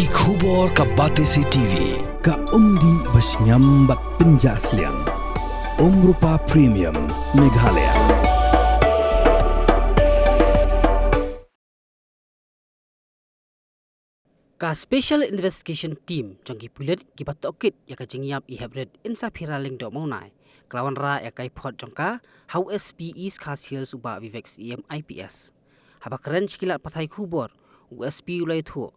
Ki khubor ka Batesi TV ka umdi basnyam bat penjaslian Rupa Premium Meghalaya. Ka Special Investigation Team jangki pulit gipat okit ya ka jengyap I Heprit Insaphira ling do maunai kelawan ra ya kai phot jangka how SPEs khasil suba vivex IPS haba keren chikilat pathai khubor USP ulai thu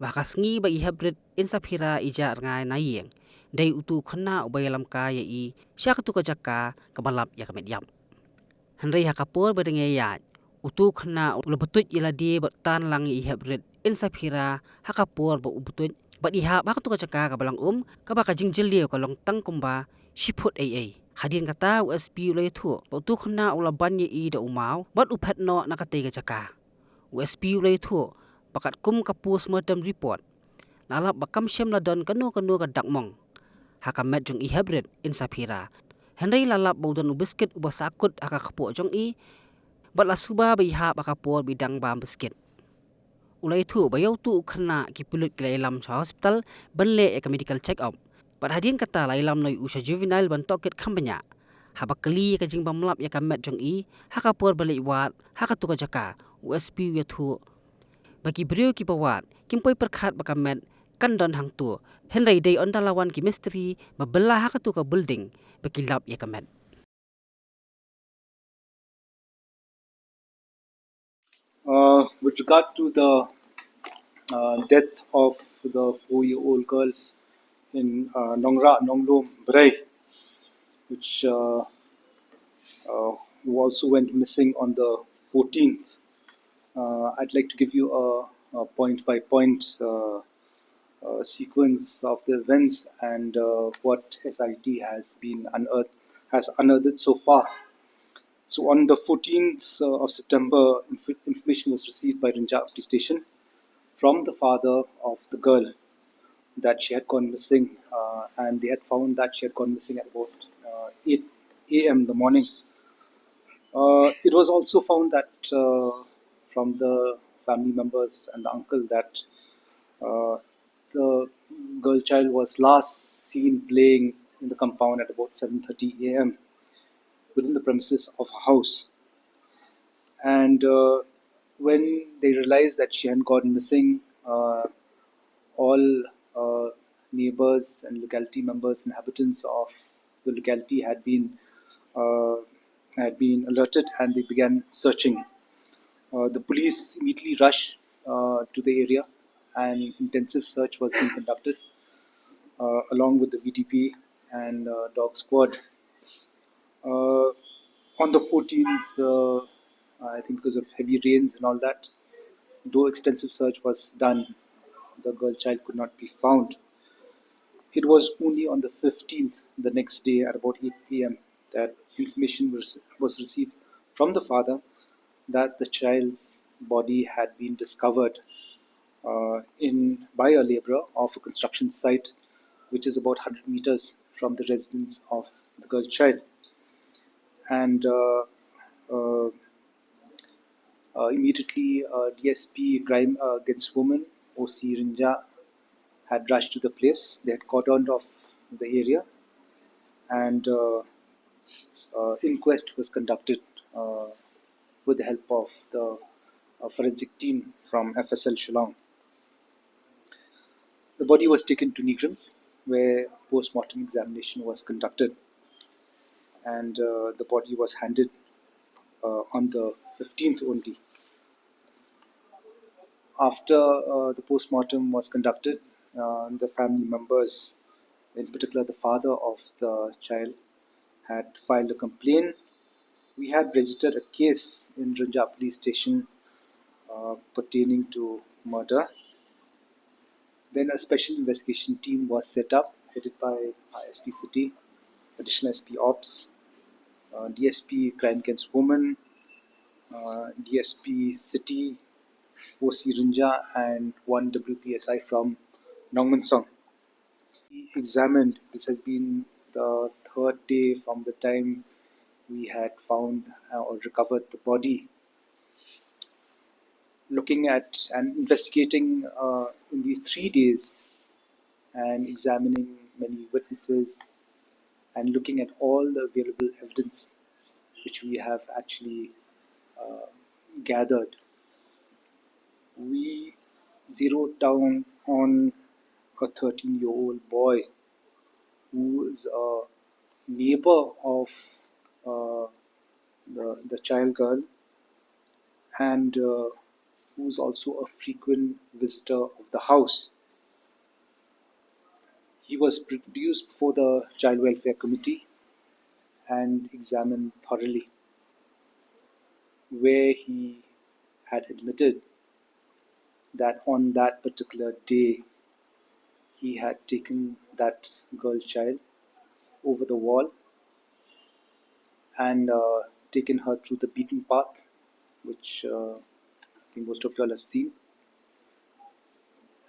bakas ngi ba I Heprit Insaphira ija ngai nayeng dai utu Khynnah ubayalam ka ya I syakatu ka jakka kabalap ya ka medyam handai hakapor badenge ya utu Khynnah ulabetut ila di bertan lang I Heprit Insaphira hakapor ba ubutut ba iha ba tu ka caka ka balang ka ba ka jingjil liu ka long tang kumba shiput hadin kata USP ulai thu ba tu Khynnah ulaban ye I da umau bat uphat no nakate ka caka USP ulai thu bakat kum ka pus modem report nalap bakam syam ladon kanu ka dakmong hakamet jong I Heprit Insaphira handai lalap baudan ubisket ubasakut aka kapu jong I bat lasuba ba iha ba kapor bidang ba bisket ulai thu bayau tu Khynnah ki pulut ki lailam sa hospital banle ek medical check up pat hadin kata lailam noi usha juvenile ban toket khambanya haba kali ka jing bamlap ya kamet jong I hakapor balik wat hakatu ka jaka USP ya thu bagi brio ki bawat kimpoi perkhat ba kamet kandon hang tu hendai dei ondalawan ki misteri babela hakatu ka building bakilap ya kamet. With regard to the death of the 4-year-old girl in Nonglom, Bray, which who also went missing on the 14th, I'd like to give you a point-by-point sequence of the events and what SIT has unearthed so far. So on the 14th of September, information was received by Rinja Police Station from the father of the girl that she had gone missing, and they had found that she had gone missing at about 8 a.m. in the morning. It was also found that from the family members and the uncle that the girl child was last seen playing in the compound at about 7:30 a.m. within the premises of a house. And when they realized that she had gone missing, all neighbors and locality members, inhabitants of the locality had been alerted, and they began searching. The police immediately rushed to the area, and intensive search was being conducted along with the VTP and dog squad. On the 14th, I think because of heavy rains and all that, though extensive search was done, the girl child could not be found. It was only on the 15th, the next day at about 8 p.m., that information was received from the father that the child's body had been discovered by a labourer of a construction site, which is about 100 meters from the residence of the girl child. And immediately, DSP Crime Against Women, OC Rinja, had rushed to the place. They had cordoned off the area, and inquest was conducted with the help of the forensic team from FSL Shillong. The body was taken to Negrams, where post-mortem examination was conducted, and the body was handed on the 15th only. After the post-mortem was conducted, the family members, in particular the father of the child, had filed a complaint. We had registered a case in Rinja Police Station pertaining to murder. Then a special investigation team was set up, headed by SP City, additional SP Ops, DSP Crime Against Women, DSP City, OC Rinja, and one WPSI from Nongmansong. We examined, this has been the third day from the time we had found or recovered the body. looking at and investigating in these 3 days and examining many witnesses and looking at all the available evidence which we have actually uh, gathered, we zeroed down on a 13-year-old boy who is a neighbor of uh, the child girl and who's also a frequent visitor of the house. He was produced before the Child Welfare Committee and examined thoroughly, where he had admitted that on that particular day he had taken that girl child over the wall and taken her through the beaten path, which I think most of you all have seen,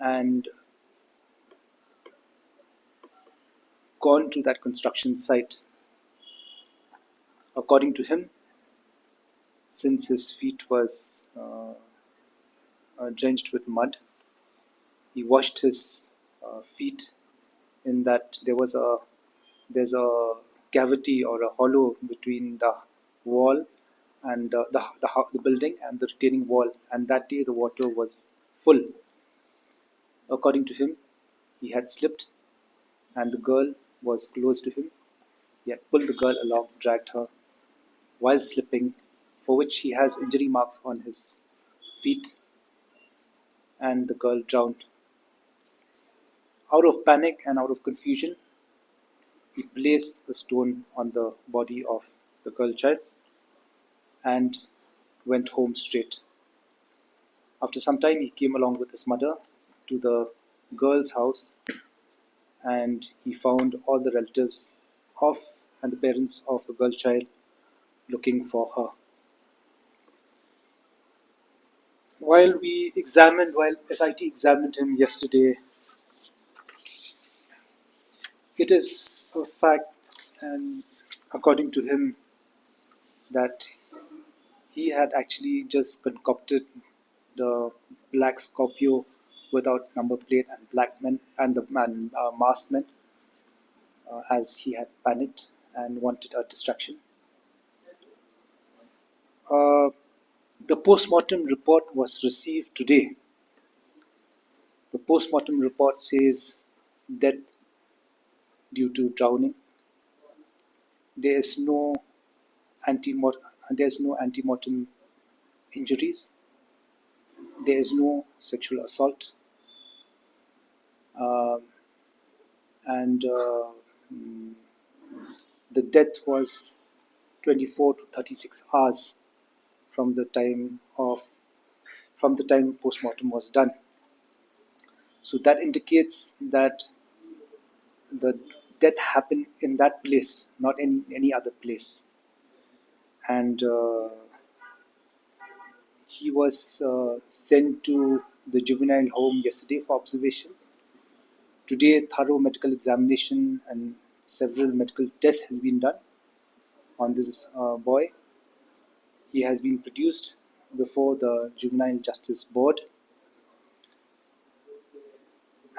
and gone to that construction site. According to him, since his feet was drenched with mud, he washed his feet in that there's a cavity or a hollow between the wall and the building and the retaining wall, and that day the water was full. According to him, he had slipped and the girl was close to him. He had pulled the girl along, dragged her while slipping, for which he has injury marks on his feet, and the girl drowned. Out of panic and out of confusion, he placed the stone on the body of the girl child and went home straight. After some time, he came along with his mother to the girl's house and he found all the relatives of and the parents of the girl child looking for her. While SIT examined him yesterday, it is a fact, and according to him, that he had actually just concocted the black Scorpio without number plate and black men and the masked men, as he had panicked and wanted a distraction. The post-mortem report was received today. The post-mortem report says death due to drowning. There is no antemortem injuries. There is no sexual assault, and the death was 24 to 36 hours from the time post-mortem was done. So that indicates that the death happened in that place, not in any other place. And he was sent to the juvenile home yesterday for observation. Today, thorough medical examination and several medical tests has been done on this boy. He has been produced before the Juvenile Justice Board,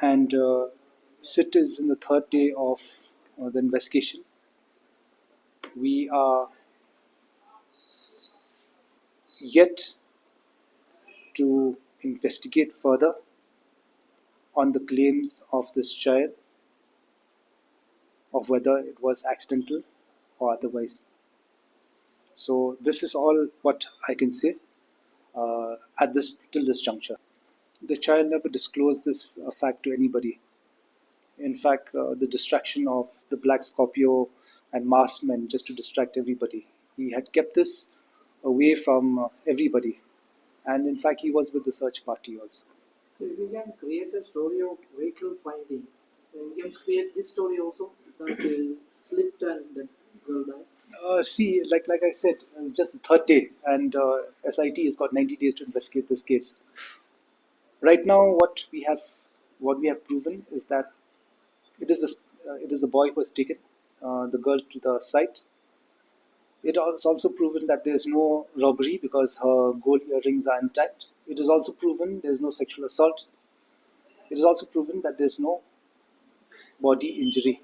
and SIT is in the third day of the investigation. We are yet to investigate further on the claims of this child, of whether it was accidental or otherwise. So this is all what I can say till this juncture. The child never disclosed this fact to anybody. In fact, the distraction of the black Scorpio and masked men just to distract everybody. He had kept this away from everybody. And in fact, he was with the search party also. So if we can create a story of vehicle finding, then we can create this story also, that they slipped and the girl died. See, like I said, just the third day, and SIT has got 90 days to investigate this case. Right now, what we have proven is that it is the boy who has taken the girl to the site. It is also proven that there is no robbery because her gold earrings are intact. It is also proven there is no sexual assault. It is also proven that there is no body injury.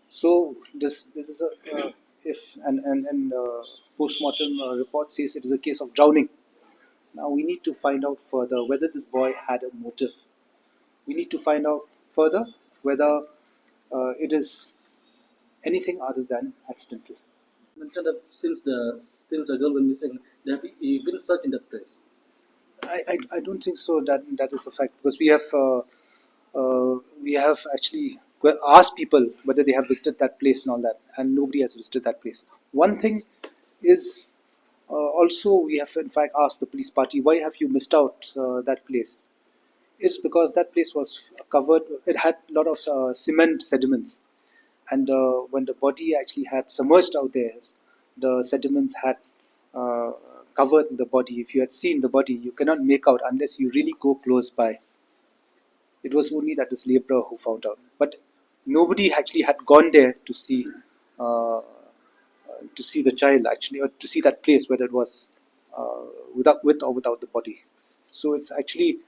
So this is a if and post-mortem report says it is a case of drowning. Now we need to find out further whether this boy had a motive. We need to find out further whether it is anything other than accidental. Mentioned that since the girl went missing, they have even searched in that place. I don't think so that is a fact, because we have actually asked people whether they have visited that place and all that, and nobody has visited that place. One thing is also we have in fact asked the police party, why have you missed out that place? It's because that place was covered. It had a lot of cement sediments, and when the body actually had submerged out there, the sediments had uh, covered the body. If you had seen the body, you cannot make out unless you really go close by. It was only that this labourer who found out, but nobody actually had gone there uh, to see the child actually, or to see that place whether it was with or without the body. So it's actually,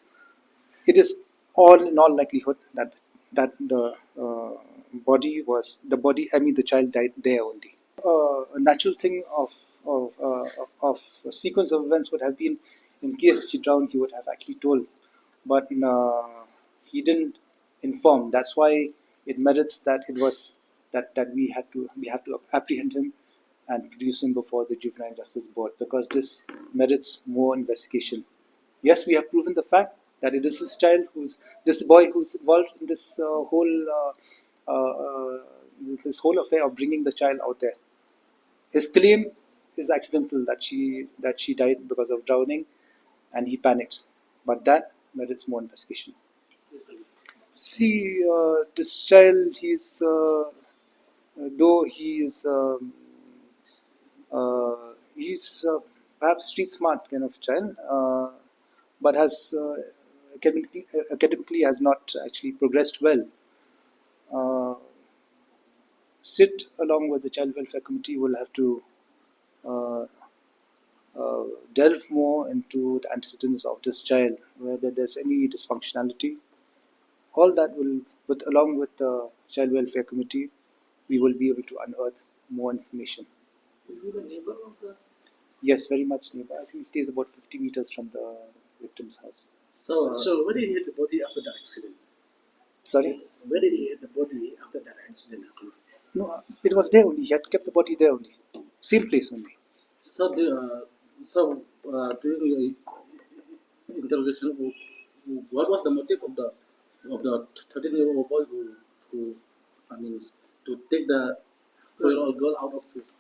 it is all in all likelihood that the body. I mean, the child died there only. A natural thing of a sequence of events would have been, in case she drowned, he would have actually told, but he didn't inform. That's why it merits that it was that we have to apprehend him and produce him before the Juvenile Justice Board, because this merits more investigation. Yes, we have proven the fact that it is this boy who's involved in this whole affair of bringing the child out there. His claim is accidental, that she died because of drowning, and he panicked. But that merits more investigation. See, this child, though he's perhaps street smart kind of child, but has academically has not actually progressed well. Uh, Sit along with the child welfare committee will have to uh, delve more into the antecedents of this child, whether there's any dysfunctionality. All that will, along with the child welfare committee, we will be able to unearth more information. Is he the neighbor of the? Yes, very much neighbor. I think he stays about 50 meters from the victim's house. So where did he hit the body after the accident? Sorry? Where did he hit the body after that accident happened? No, it was there only. He had kept the body there only. Same place only. So during the interrogation, what was the motive of the 13-year-old boy who I mean to take the 4-year-old girl out of his?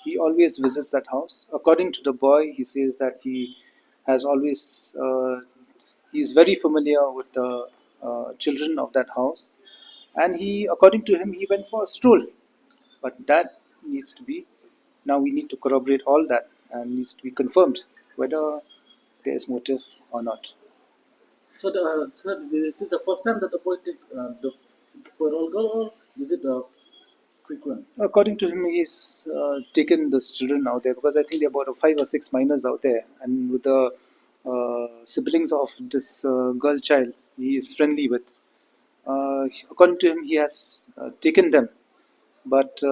He always visits that house. According to the boy, he says that he has always he's very familiar with the children of that house, and according to him, he went for a stroll. But that needs to be, now we need to corroborate all that, and needs to be confirmed whether there is motive or not. So is it the first time that the boy take the 4-year-old girl, or is it frequent? According to him, he's taken the children out there, because I think there are about 5 or 6 minors out there, and with the siblings of this girl child, he is friendly with. According to him, he has taken them, but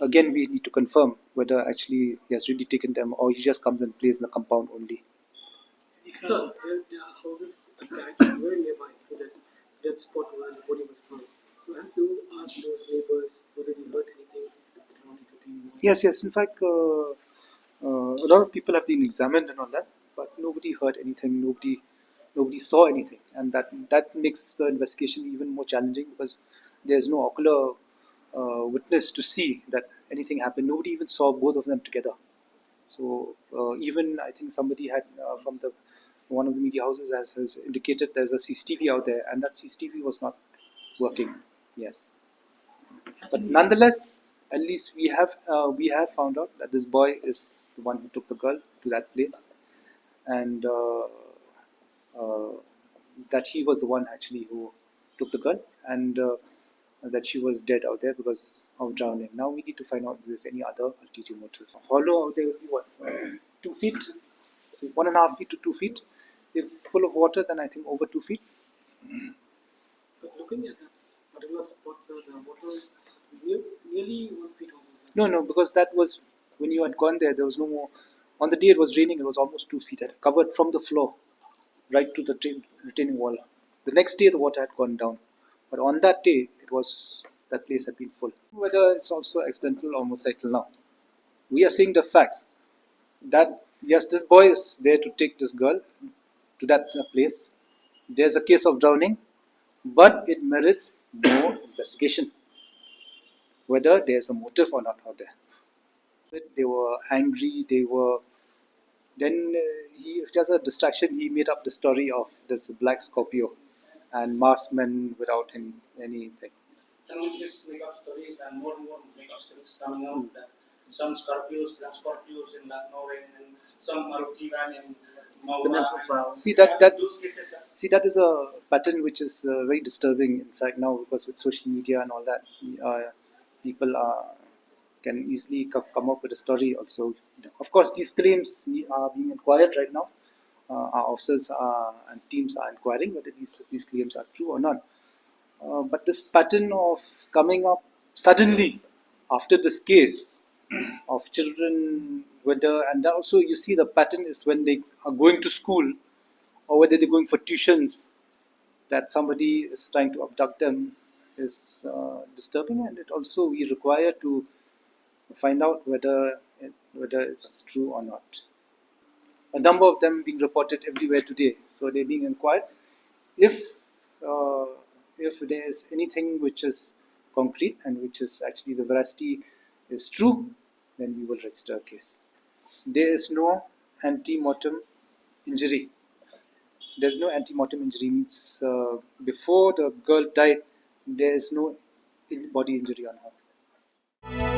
again, we need to confirm whether actually he has really taken them, or he just comes and plays in the compound only. So, there are houses attached very nearby to that dead spot where the body was found. So, have you asked those neighbors whether they heard anything around the team? Yes. In fact, a lot of people have been examined and all that, but nobody heard anything. Nobody saw anything, and that makes the investigation even more challenging, because there's no ocular witness to see that anything happened. Nobody even saw both of them together. So even I think somebody had from the one of the media houses has indicated there's a CCTV out there, and that CCTV was not working. Yes, but nonetheless, at least we have found out that this boy is the one who took the girl to that place, and uh, that he was the one actually who took the girl, and that she was dead out there because of drowning. Now we need to find out if there's any other ulterior motive. Hollow out there would be what? 2 feet, 1.5 feet to 2 feet. If full of water, then I think over 2 feet. But looking at that particular spot, sir, the water is nearly 1 feet also, sir. No, because that was when you had gone there. There was no more. On the day it was raining, it was almost 2 feet. It had covered from the floor right to the retaining wall. The next day, the water had gone down, but on that day, that place had been full. Whether it's also accidental or motorcycle now, we are seeing the facts that yes, this boy is there to take this girl to that place. There's a case of drowning, but it merits more investigation. Whether there's a motive or not out there. They were angry. They were. Then he just a distraction. He made up the story of this black Scorpio and masked men without anything. And with this makeup stories and more makeup stories coming out, that some Scorpios, black Scorpios in Norway, and some Maruti van in Maua. See that is a pattern which is very disturbing. In fact, now because with social media and all that, people can easily come up with a story. Also, of course, these claims are being inquired right now. Our officers and teams are inquiring whether these claims are true or not. But this pattern of coming up suddenly after this case of children, and also you see the pattern is when they are going to school or whether they're going for tuitions, that somebody is trying to abduct them is disturbing, and it also we require to find out whether it is true or not. A number of them being reported everywhere today, so they're being inquired. If there is anything which is concrete and which is actually the veracity is true, then we will register a case. There is no ante-mortem injury. There's no ante-mortem injury, means before the girl died, there is no body injury on her.